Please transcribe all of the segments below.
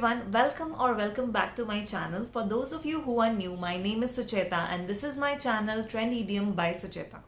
everyone, welcome back to my channel. For those of you who are new, my name is Sucheta and this is my channel Trend Idiom by Sucheta.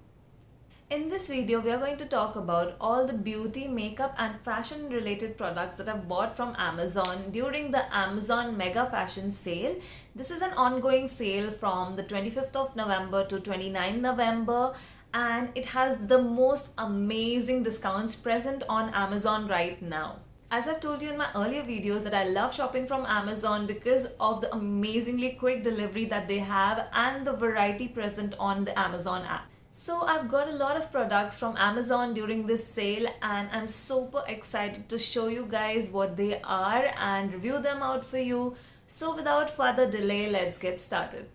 In this video, we are going to talk about all the beauty, makeup and fashion related products that I've bought from Amazon during the Amazon Mega Fashion Sale. This is an ongoing sale from the 25th of November to 29th November and it has the most amazing discounts present on Amazon right now. As I've told you in my earlier videos that I love shopping from Amazon because of the amazingly quick delivery that they have and the variety present on the Amazon app. So I've got a lot of products from Amazon during this sale and I'm super excited to show you guys what they are and review them out for you. So without further delay, let's get started.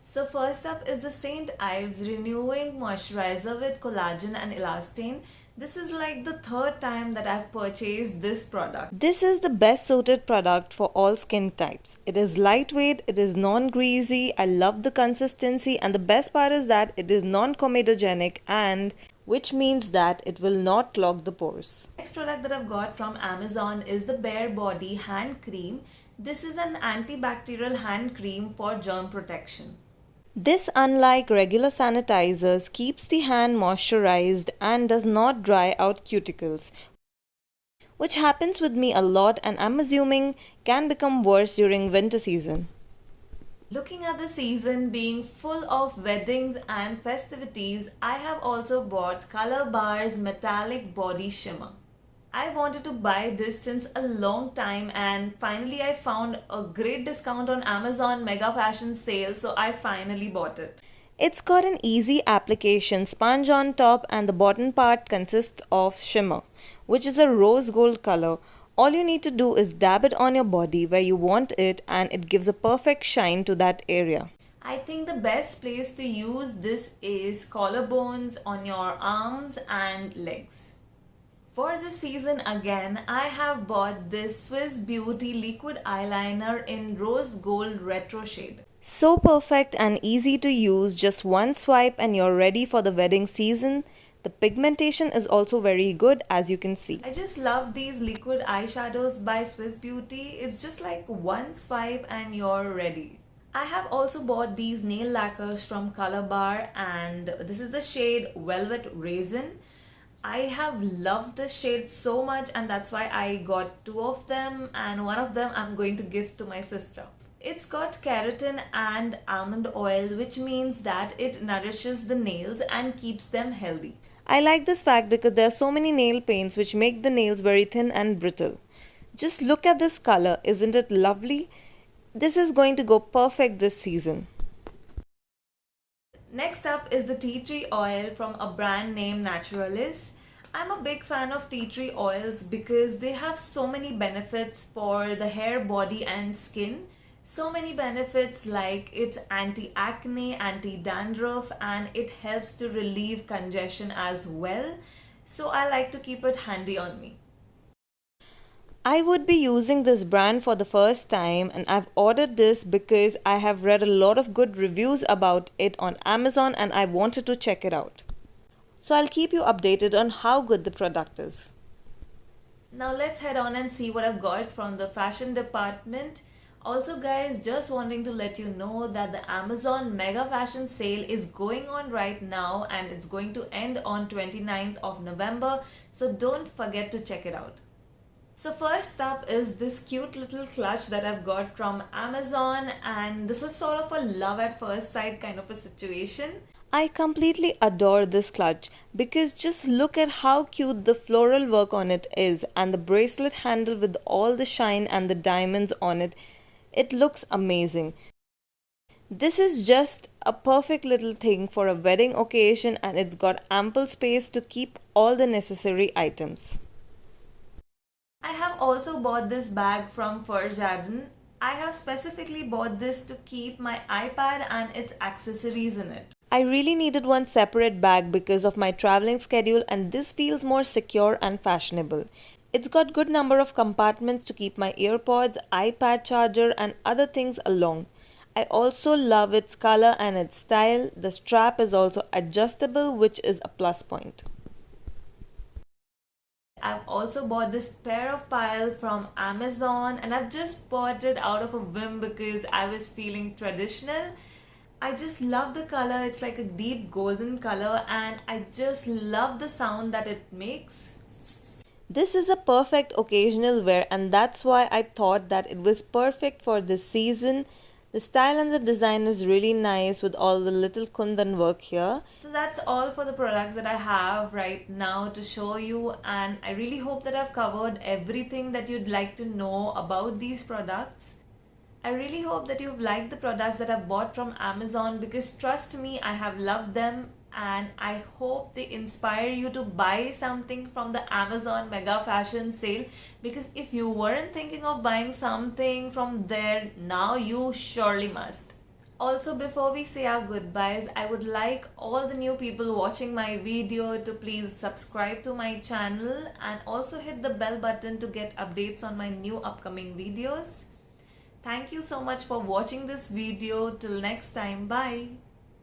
So first up is the St. Ives Renewing Moisturizer with Collagen and Elastane. This is like the third time that I've purchased this product. This is the best suited product for all skin types. It is lightweight, it is non-greasy, I love the consistency, and the best part is that it is non-comedogenic, and which means that it will not clog the pores. Next product that I've got from Amazon is the Bare Body Hand Cream. This is an antibacterial hand cream for germ protection. This, unlike regular sanitizers, keeps the hand moisturized and does not dry out cuticles, which happens with me a lot and I'm assuming can become worse during winter season. Looking at the season being full of weddings and festivities, I have also bought Color Bar's Metallic Body Shimmer. I wanted to buy this since a long time and finally I found a great discount on Amazon Mega Fashion Sale, so I finally bought it. It's got an easy application sponge on top and the bottom part consists of shimmer, which is a rose gold color. All you need to do is dab it on your body where you want it and it gives a perfect shine to that area. I think the best place to use this is collarbones, on your arms and legs. For this season again, I have bought this Swiss Beauty liquid eyeliner in rose gold retro shade. So perfect and easy to use, just one swipe and you're ready for the wedding season. The pigmentation is also very good, as you can see. I just love these liquid eyeshadows by Swiss Beauty. It's just like one swipe and you're ready. I have also bought these nail lacquers from Color Bar and this is the shade Velvet Raisin. I have loved this shade so much and that's why I got two of them and one of them I'm going to give to my sister. It's got keratin and almond oil, which means that it nourishes the nails and keeps them healthy. I like this fact because there are so many nail paints which make the nails very thin and brittle. Just look at this color, isn't it lovely? This is going to go perfect this season. Next up is the tea tree oil from a brand named Naturalis. I'm a big fan of tea tree oils because they have so many benefits for the hair, body and skin. So many benefits like it's anti-acne, anti-dandruff and it helps to relieve congestion as well. So I like to keep it handy on me. I would be using this brand for the first time and I've ordered this because I have read a lot of good reviews about it on Amazon and I wanted to check it out. So I'll keep you updated on how good the product is. Now let's head on and see what I've got from the fashion department. Also guys, just wanting to let you know that the Amazon Mega Fashion Sale is going on right now and it's going to end on 29th of November. So don't forget to check it out. So first up is this cute little clutch that I've got from Amazon and this was sort of a love at first sight kind of a situation. I completely adore this clutch because just look at how cute the floral work on it is and the bracelet handle with all the shine and the diamonds on it. It looks amazing. This is just a perfect little thing for a wedding occasion and it's got ample space to keep all the necessary items. I have also bought this bag from Fur Jardin. I have specifically bought this to keep my iPad and its accessories in it. I really needed one separate bag because of my traveling schedule and this feels more secure and fashionable. It's got good number of compartments to keep my earpods, iPad charger and other things along. I also love its color and its style. The strap is also adjustable, which is a plus point. I've also bought this pair of pile from Amazon, and I've just bought it out of a whim because I was feeling traditional. I just love the color. It's like a deep golden color, and I just love the sound that it makes. This is a perfect occasional wear, and that's why I thought that it was perfect for this season. The style and the design is really nice with all the little kundan work here. So that's all for the products that I have right now to show you, and I really hope that I've covered everything that you'd like to know about these products. I really hope that you've liked the products that I've bought from Amazon, because trust me, I have loved them, and I hope they inspire you to buy something from the Amazon Mega Fashion Sale, because if you weren't thinking of buying something from there, now you surely must. Also, before we say our goodbyes, I would like all the new people watching my video to please subscribe to my channel and also hit the bell button to get updates on my new upcoming videos. Thank you so much for watching this video. Till next time, bye.